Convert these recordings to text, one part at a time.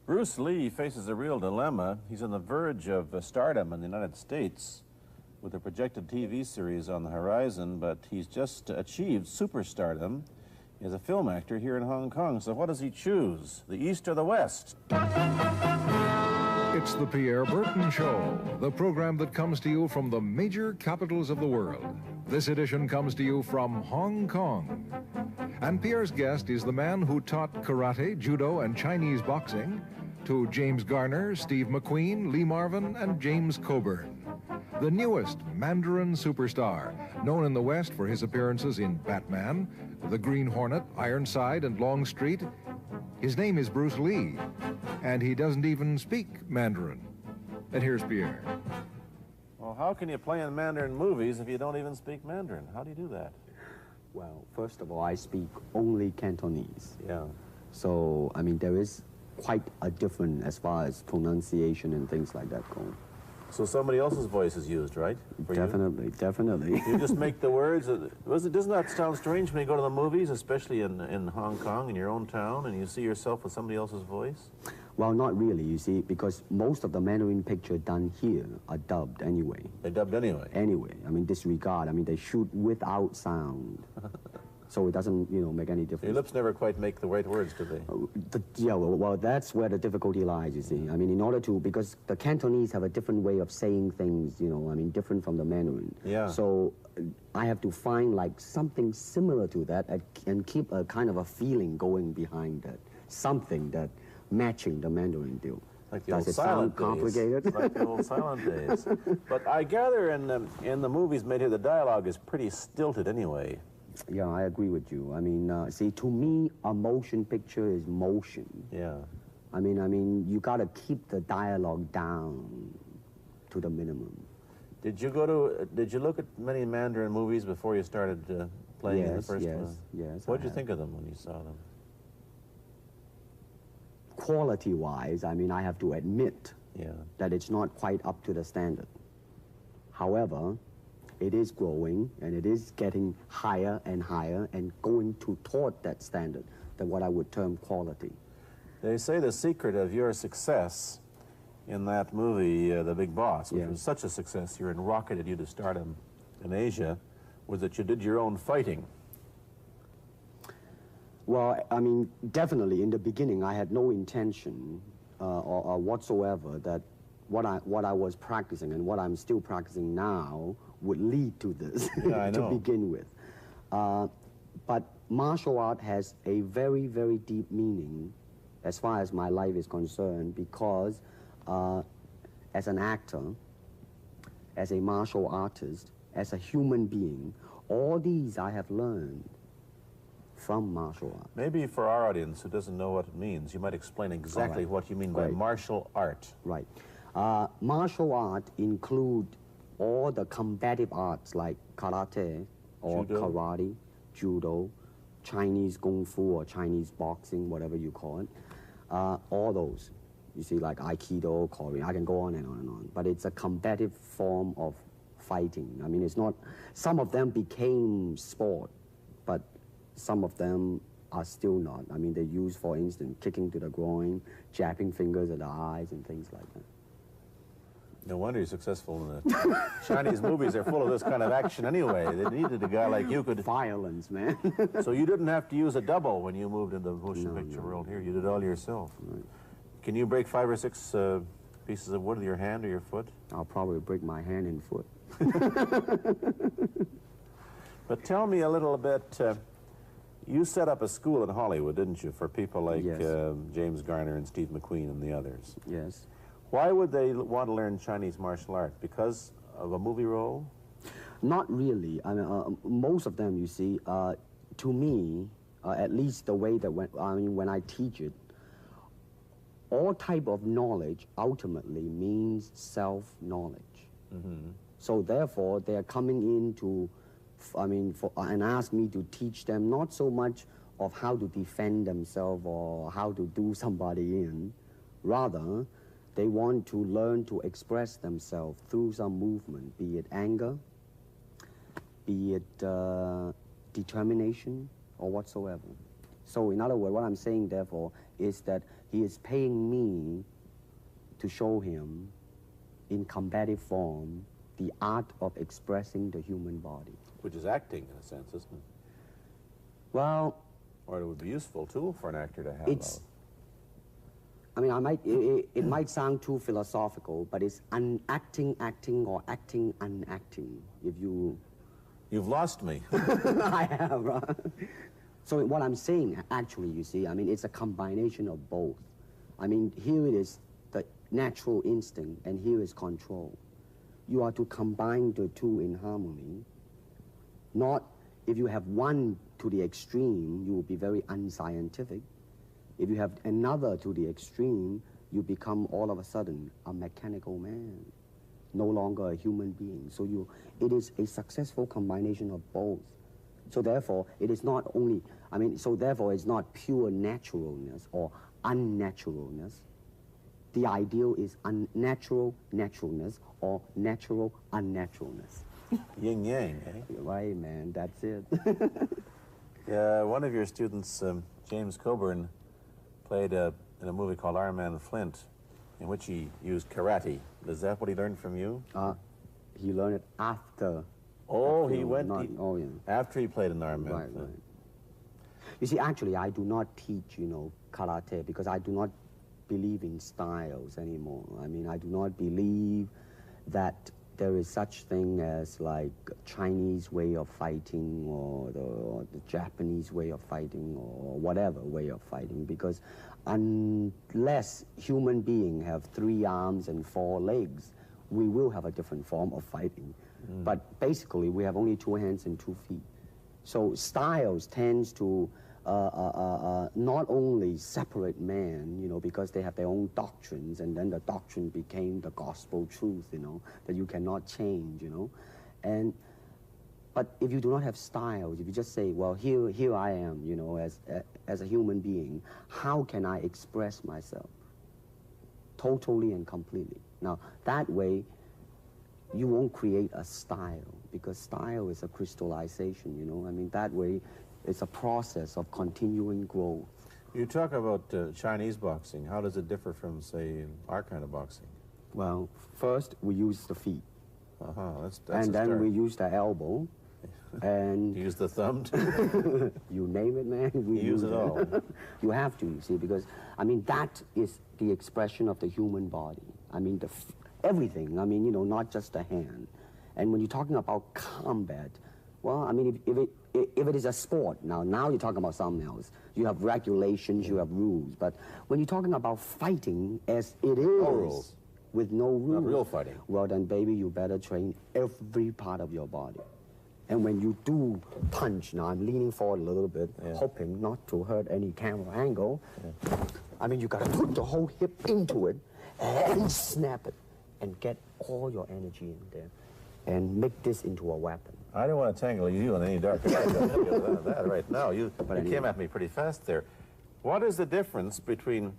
Bruce Lee faces a real dilemma. He's on the verge of stardom in the United States with a projected TV series on the horizon, but he's just achieved superstardom as a film actor here in Hong Kong. So what does he choose, the East or the West? It's the Pierre Burton Show, the program that comes to you from the major capitals of the world. This edition comes to you from Hong Kong. And Pierre's guest is the man who taught karate, judo, and Chinese boxing to James Garner, Steve McQueen, Lee Marvin, and James Coburn. The newest Mandarin superstar, known in the West for his appearances in Batman, The Green Hornet, Ironside, and Longstreet. His name is Bruce Lee, and he doesn't even speak Mandarin. And here's Pierre. Well, how can you play in Mandarin movies if you don't even speak Mandarin? How do you do that? Well, first of all, I speak only Cantonese. Yeah. So, I mean, there is quite a difference as far as pronunciation and things like that go. So somebody else's voice is used, right? Definitely, definitely. You just make the words. Doesn't that sound strange when you go to the movies, especially in Hong Kong, in your own town, and you see yourself with somebody else's voice? Well, not really, you see, because most of the Mandarin pictures done here are dubbed anyway. They're dubbed anyway? Anyway. I mean, disregard. I mean, they shoot without sound. So it doesn't, you know, make any difference. Your lips never quite make the right words, do they? Yeah, well, that's where the difficulty lies, you see. I mean, in order to, because the Cantonese have a different way of saying things, you know, I mean, different from the Mandarin. Yeah. So I have to find, like, something similar to that and keep a kind of a feeling going behind that. Something that matching the Mandarin deal. Like the Does old it silent sound complicated? days. Like the old silent days. But I gather in the movies made here, the dialogue is pretty stilted anyway. Yeah, I agree with you. I mean, see, to me, a motion picture is motion. Yeah. I mean, you got to keep the dialogue down to the minimum. Did you look at many Mandarin movies before you started playing in the first one? Yes. What did you think of them when you saw them? Quality-wise, I mean, I have to admit that it's not quite up to the standard. However, it is growing, and it is getting higher and higher and going toward that standard, than what I would term quality. They say the secret of your success in that movie, The Big Boss, which was such a success, you're rocketed you to stardom in Asia, was that you did your own fighting. Well, I mean, definitely, in the beginning, I had no intention or whatsoever that what I was practicing and what I'm still practicing now would lead to this to begin with. But martial art has a very, very deep meaning as far as my life is concerned, because as an actor, as a martial artist, as a human being, all these I have learned from martial art. Maybe for our audience who doesn't know what it means, you might explain exactly what you mean by martial art. Right. Martial art include all the combative arts like karate or karate, judo, Chinese kung fu or Chinese boxing, whatever you call it. All those. You see, like Aikido, Korean, I can go on and on and on. But it's a combative form of fighting. I mean, it's not, some of them became sport, but some of them are still not. I mean, they're used, for instance, kicking to the groin, jabbing fingers at the eyes and things like that. No wonder you're successful in the Chinese movies. They're full of this kind of action anyway. They needed a guy like you could... Violence, man. So you didn't have to use a double when you moved into the motion picture world here. You did it all yourself. Right. Can you break 5 or 6 pieces of wood with your hand or your foot? I'll probably break my hand and foot. But tell me a little bit... you set up a school in Hollywood, didn't you, for people like James Garner and Steve McQueen and the others? Yes. Why would they want to learn Chinese martial art? Because of a movie role? Not really. I mean, most of them, you see, to me, at least the way that when I teach it, all type of knowledge ultimately means self-knowledge. Mm-hmm. So therefore, they are coming in to, and ask me to teach them not so much of how to defend themselves or how to do somebody in, rather, they want to learn to express themselves through some movement, be it anger, be it determination, or whatsoever. So in other words, what I'm saying, therefore, is that he is paying me to show him in combative form the art of expressing the human body. Which is acting, in a sense, isn't it? Well, Or it would be a useful tool for an actor to have. it's, I mean, it might sound too philosophical, but it's acting or acting unacting, if you... You've lost me. I have, right? So what I'm saying, actually, you see, I mean, it's a combination of both. I mean, here it is the natural instinct, and here is control. You are to combine the two in harmony. Not, if you have one to the extreme, you will be very unscientific. If you have another to the extreme, you become all of a sudden a mechanical man, no longer a human being. So it is a successful combination of both. So therefore, it is not only, I mean, so therefore it's not pure naturalness or unnaturalness. The ideal is unnatural naturalness or natural unnaturalness. Yin yang, eh? Right, man, that's it. Yeah, one of your students, James Coburn, played in a movie called Our Man Flint, in which he used karate. Is that what he learned from you? He learned it after. Oh, he film, went yeah. after he played in Our Man Right, Flint. right. You see, actually, I do not teach, karate because I do not believe in styles anymore. I mean, I do not believe that there is such thing as like Chinese way of fighting or the Japanese way of fighting or whatever way of fighting, because unless human beings have 3 arms and 4 legs, we will have a different form of fighting. But basically, we have only 2 hands and 2 feet. So styles tends to not only separate man, because they have their own doctrines, and then the doctrine became the gospel truth, that you cannot change, But if you do not have styles, if you just say, well, here I am, as a human being, how can I express myself totally and completely? Now, that way, you won't create a style, because style is a crystallization, I mean, that way, it's a process of continuing growth. You talk about Chinese boxing. How does it differ from, say, our kind of boxing? Well, first, we use the feet. That's and a then start. we use the elbow. And You use the thumb, too? you name it, man. We use it all. You have to, you see, because, I mean, that is the expression of the human body. I mean, everything. I mean, not just the hand. And when you're talking about combat, well, I mean, if it is a sport, now you're talking about something else. You have regulations, you have rules. But when you're talking about fighting as it is, rules. with no rules. Not real fighting. Well, then, baby, you better train every part of your body. And when you do punch, now I'm leaning forward a little bit, hoping not to hurt any camera angle. I mean, you gotta put the whole hip into it and snap it and get all your energy in there and make this into a weapon. I don't want to tangle you in any dark that right now. You came at me pretty fast there. What is the difference between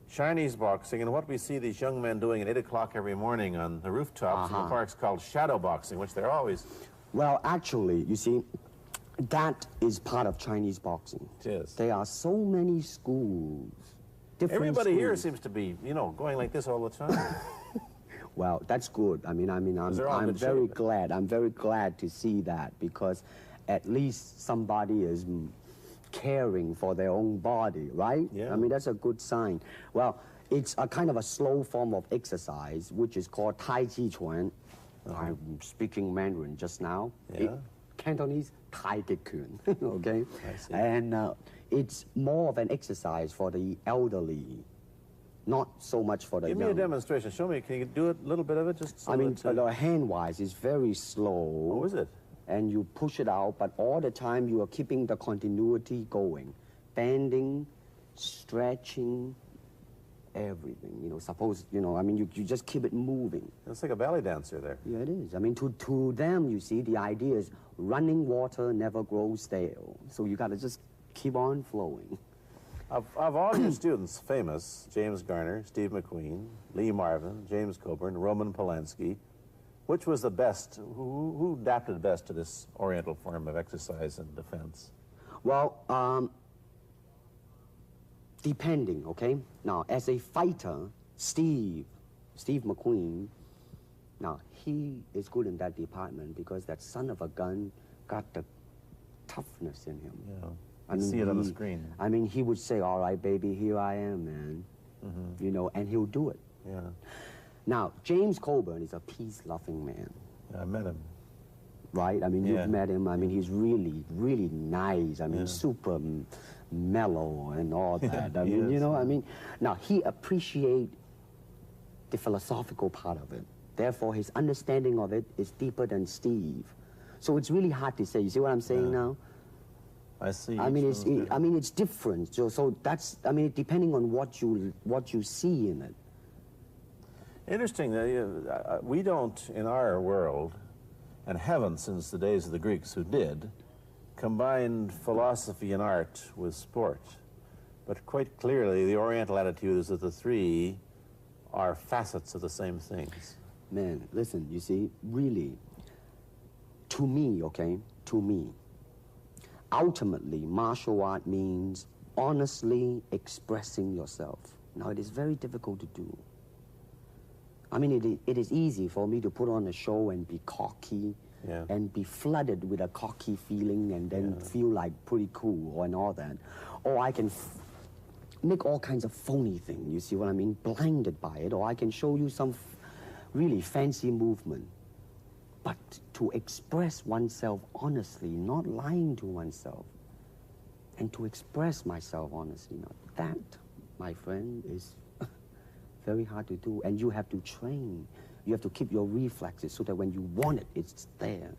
Chinese boxing and what we see these young men doing at 8 o'clock every morning on the rooftops in the parks called shadow boxing, which they're always... Well, actually, you see, that is part of Chinese boxing. It is. There are so many schools, different Everybody here schools. seems to be, going like this all the time. Well, that's good. I'm very glad. I'm very glad to see that, because at least somebody is caring for their own body, right? Yeah. I mean, that's a good sign. Well, it's a kind of a slow form of exercise, which is called Tai Chi Chuan. I'm speaking Mandarin just now. Yeah. Cantonese, Tai Chi Kun, okay? I see. And it's more of an exercise for the elderly, not so much for the Give young. me a demonstration. Show me. Can you do it a little bit of it? Just so I mean, that, hand-wise, it's very slow. Oh, is it? And you push it out, but all the time you are keeping the continuity going. Bending, stretching, everything. Suppose, I mean, you just keep it moving. It's like a ballet dancer there. Yeah, it is. I mean, to them, you see, the idea is running water never grows stale. So you got to just keep on flowing. Of all your students, famous, James Garner, Steve McQueen, Lee Marvin, James Coburn, Roman Polanski, which was the best? Who adapted best to this Oriental form of exercise and defense? Well, depending, okay? Now, as a fighter, Steve McQueen, now, he is good in that department because that son of a gun got the toughness in him. Yeah. I You mean, see it on the screen. I mean, he would say, all right, baby, here I am, man. You know, and he'll do it. Yeah. Now, James Coburn is a peace-loving man, Yeah, I met him. right? I mean, Yeah. you've met him. I mean, he's really, really nice. I mean, Yeah. super mellow and all that. I He mean, is, you know, yeah. I mean, now, he appreciates the philosophical part of it. Therefore, his understanding of it is deeper than Steve. So it's really hard to say. You see what I'm saying Yeah. now? I see. I mean, each it's one's different. I mean, it's different. So that's, I mean, depending on what you see in it. Interesting that we don't, in our world, and haven't since the days of the Greeks who did, combined philosophy and art with sport. But quite clearly, the Oriental attitude is that the three are facets of the same things. Man, listen, you see, really, to me, okay, to me, ultimately, martial art means honestly expressing yourself. Now, it is very difficult to do. I mean, it is easy for me to put on a show and be cocky Yeah. and be flooded with a cocky feeling and then feel like pretty cool and all that. Or I can make all kinds of phony things, you see what I mean? Blinded by it. Or I can show you some really fancy movement. But to express oneself honestly, not lying to oneself, and to express myself honestly, now that, my friend, is very hard to do. And you have to train. You have to keep your reflexes so that when you want it, it's there.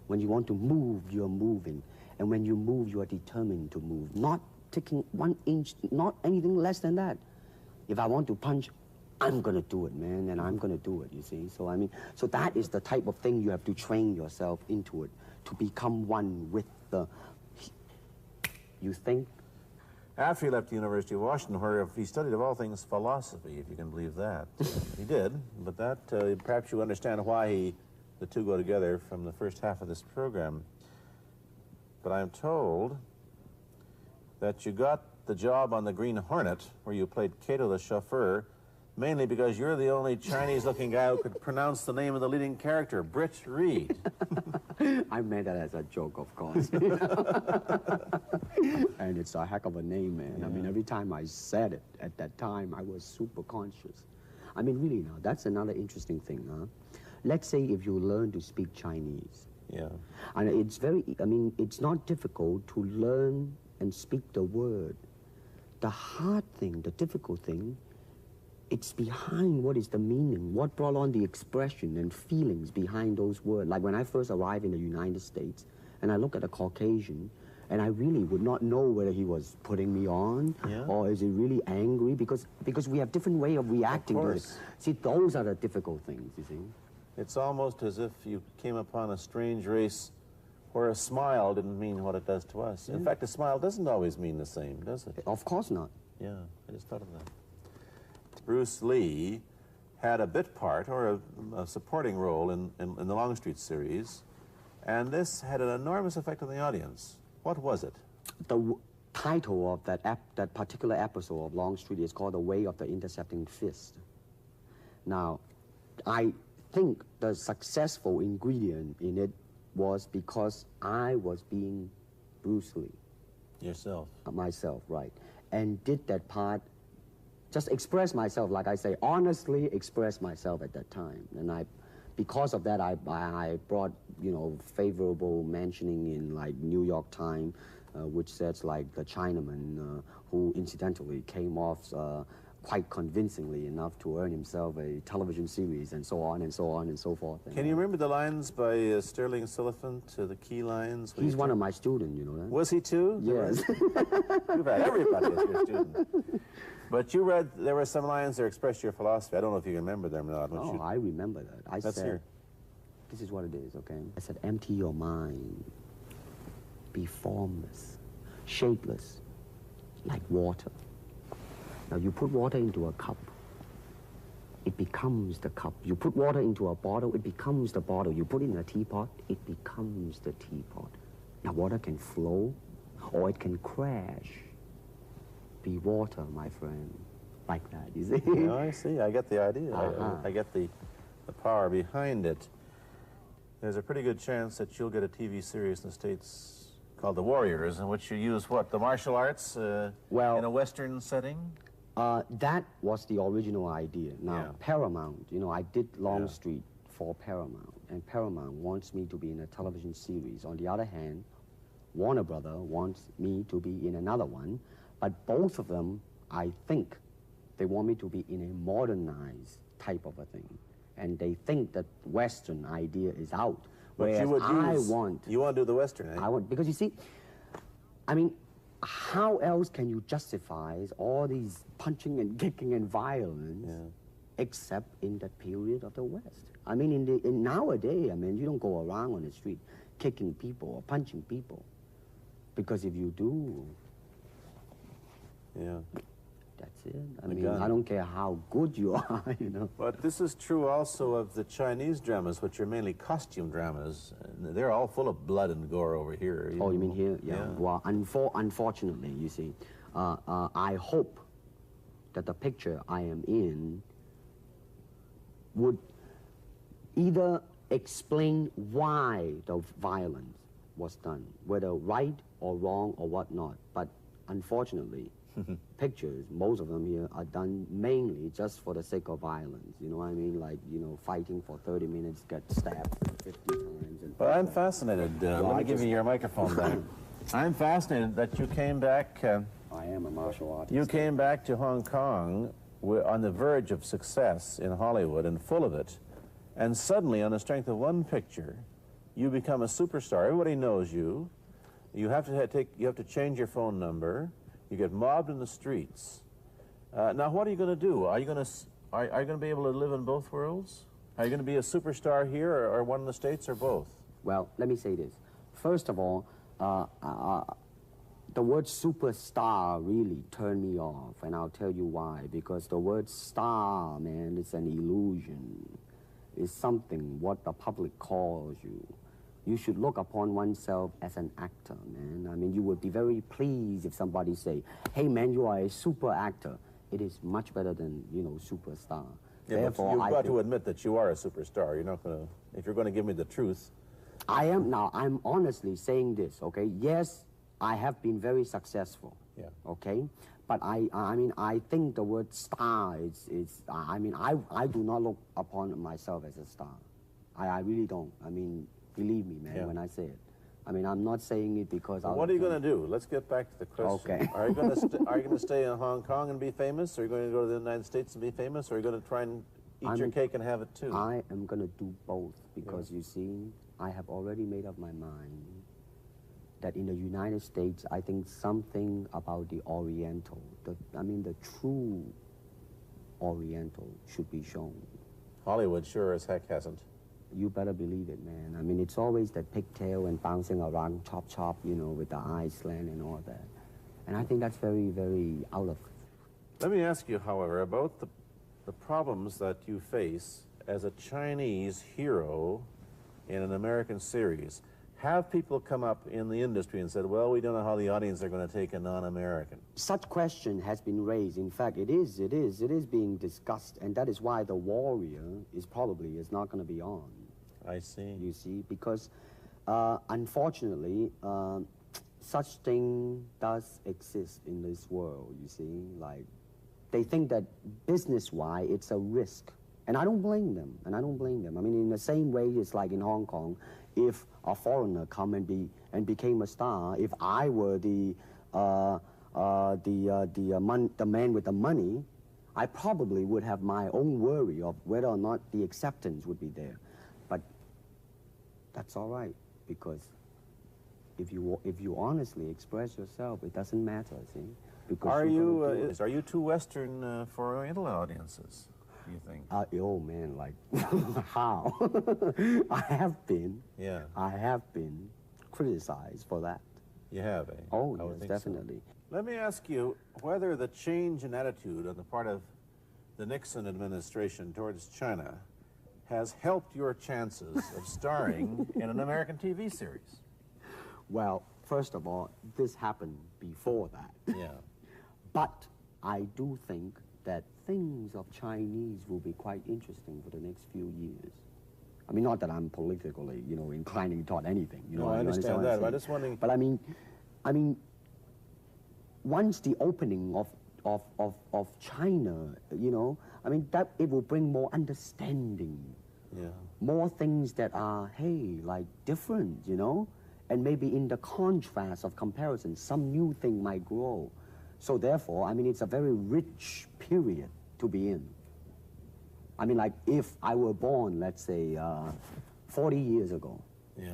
When you want to move, you're moving. And when you move, you are determined to move. Not taking 1 inch, not anything less than that. If I want to punch, I'm gonna do it, man, and I'm gonna do it, you see? So, I mean, so that is the type of thing you have to train yourself into it, to become one with the, you think? After he left the University of Washington, where he studied, of all things, philosophy, if you can believe that. He did, but that, perhaps you understand why the two go together from the first half of this program. But I'm told that you got the job on the Green Hornet, where you played Cato the chauffeur, mainly because you're the only Chinese-looking guy who could pronounce the name of the leading character, Britt Reed. I meant that as a joke, of course. And it's a heck of a name, man. I mean, every time I said it at that time, I was super conscious. I mean, really now, that's another interesting thing, huh? Let's say if you learn to speak Chinese. Yeah. And it's very, I mean, it's not difficult to learn and speak the word. The hard thing, the difficult thing, it's behind what is the meaning, what brought on the expression and feelings behind those words. Like when I first arrived in the United States, and I look at a Caucasian, and I really would not know whether he was putting me on, or is he really angry, because we have different way of reacting to it. See, those are the difficult things, you see. It's almost as if you came upon a strange race where a smile didn't mean what it does to us. In fact, a smile doesn't always mean the same, does it? Of course not. Yeah, I just thought of that. Bruce Lee had a bit part, or a supporting role in the Longstreet series, and this had an enormous effect on the audience. What was it? The title of that particular episode of Longstreet is called The Way of the Intercepting Fist. Now, I think the successful ingredient in it was because I was being Bruce Lee. Yourself. Myself, right. And did that part, just express myself, like I say, honestly express myself at that time. And because of that, I brought, you know, favorable mentioning in, like, New York Times, which says, like, the Chinaman, who incidentally came off quite convincingly enough to earn himself a television series, and so on and so on and so forth. Can you remember the lines by Sterling Siliphant, the key lines? He's one of my students, you know that? Was he too? Yes. You've had everybody as your student. But you read, there were some lines that expressed your philosophy. I don't know if you remember them or not. Oh, I remember that. I Let's said, hear. this is what it is, okay? I said, empty your mind. Be formless, shapeless, like water. Now, you put water into a cup, it becomes the cup. You put water into a bottle, it becomes the bottle. You put it in a teapot, it becomes the teapot. Now, water can flow, or it can crash, be water, my friend. Like that, you see? No, I see. I get the idea. I get the power behind it. There's a pretty good chance that you'll get a TV series in the States called The Warriors, in which you use what, the martial arts well, in a Western setting? That was the original idea. Now, Yeah. Paramount, you know, I did Longstreet for Paramount, and Paramount wants me to be in a television series. On the other hand, Warner Brother wants me to be in another one, but both of them, I think, they want me to be in a modernized type of a thing. And they think that Western idea is out. But you would use, you want to do the Western, eh? I want, because you see, I mean, how else can you justify all these punching and kicking and violence except in that period of the West? I mean, in nowadays, I mean, you don't go around on the street kicking people or punching people. Because if you do, that's it. I mean, I don't care how good you are, you know. But this is true also of the Chinese dramas, which are mainly costume dramas. They're all full of blood and gore over here. Oh, you mean here? Yeah. Well, unfortunately, you see, I hope that the picture I am in would either explain why the violence was done, whether right or wrong or whatnot. But unfortunately, pictures, most of them here, are done mainly just for the sake of violence. You know what I mean? Like, you know, fighting for 30 minutes, get stabbed 50 times. And well, I'm fascinated. Let me give you your microphone back. I'm fascinated that you came back. I am a martial artist. You came back to Hong Kong on the verge of success in Hollywood and full of it. And suddenly, on the strength of one picture, you become a superstar. Everybody knows you. You have to change your phone number. You get mobbed in the streets. Now, what are you going to do? Are you going to be able to live in both worlds? Are you going to be a superstar here, or one in the States, or both? Well, let me say this. First of all, the word superstar really turned me off, and I'll tell you why. Because the word star, man, is an illusion. It's something what the public calls you. You should look upon oneself as an actor, man. I mean, you would be very pleased if somebody say, hey, man, you are a super actor. It is much better than, you know, superstar. Yeah, therefore, you've got to admit that you are a superstar. You're not going to, if you're going to give me the truth. I'm honestly saying this, okay? Yes, I have been very successful, okay? But I mean, I think the word star is I mean, I do not look upon myself as a star. I really don't. I mean, believe me, man, when I say it. I mean, I'm not saying it because I... What are you going to do? Let's get back to the question. Okay. Are you going to stay in Hong Kong and be famous? Or are you going to go to the United States and be famous? Or are you going to try and eat your cake and have it too? I am going to do both because, you see, I have already made up my mind that in the United States, I think something about the Oriental, the true Oriental should be shown. Hollywood sure as heck hasn't. You better believe it, man. I mean, it's always that pigtail and bouncing around, chop, you know, with the eyes slant and all that. And I think that's very, very out of... Let me ask you, however, about the problems that you face as a Chinese hero in an American series. Have people come up in the industry and said, well, we don't know how the audience are going to take a non-American? Such question has been raised. In fact, it is being discussed, and that is why The Warrior is not going to be on. I see. You see, because unfortunately, such thing does exist in this world, you see. Like, they think that business-wise, it's a risk. And I don't blame them, I mean, in the same way, it's like in Hong Kong, if a foreigner come and became a star, if I were the man with the money, I probably would have my own worry of whether or not the acceptance would be there. But that's all right, because if you honestly express yourself, it doesn't matter, see? Because are you too Western for Oriental audiences, do you think? Oh man, like how? I have been criticized for that. You have, eh? Oh yes, definitely. So. Let me ask you whether the change in attitude on the part of the Nixon administration towards China has helped your chances of starring in an American TV series. Well, first of all, this happened before that. Yeah. But I do think that things of Chinese will be quite interesting for the next few years. I mean, not that I'm politically, inclining toward anything. No, I understand that, but I'm just wondering. But I mean, once the opening of China, that it will bring more understanding. Yeah. More things that are, hey, like different, and maybe in the contrast of comparison, some new thing might grow. So therefore, it's a very rich period to be in. Like if I were born, let's say, 40 years ago. Yeah.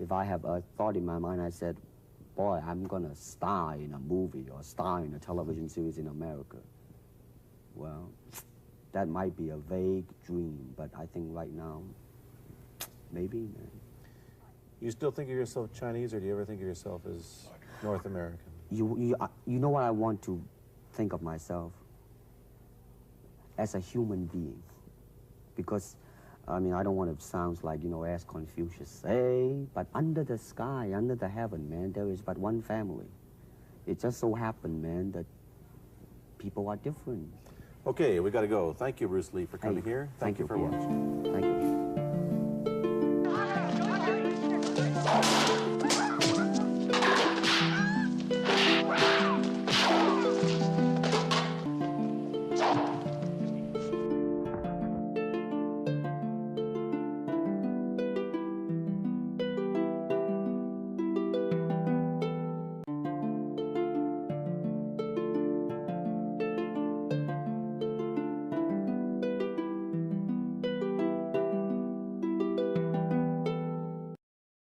If I have a thought in my mind, I said, boy, I'm gonna star in a movie or star in a television series in America. Well, that might be a vague dream, but I think right now, maybe, man. You still think of yourself Chinese, or do you ever think of yourself as North American? You know what I want to think of myself? As a human being. Because, I don't want to sound like, as Confucius say, but under the sky, under the heaven, man, there is but one family. It just so happened, man, that people are different. Okay, we got to go. Thank you, Bruce Lee, for coming here. Thank you for watching. Thank you.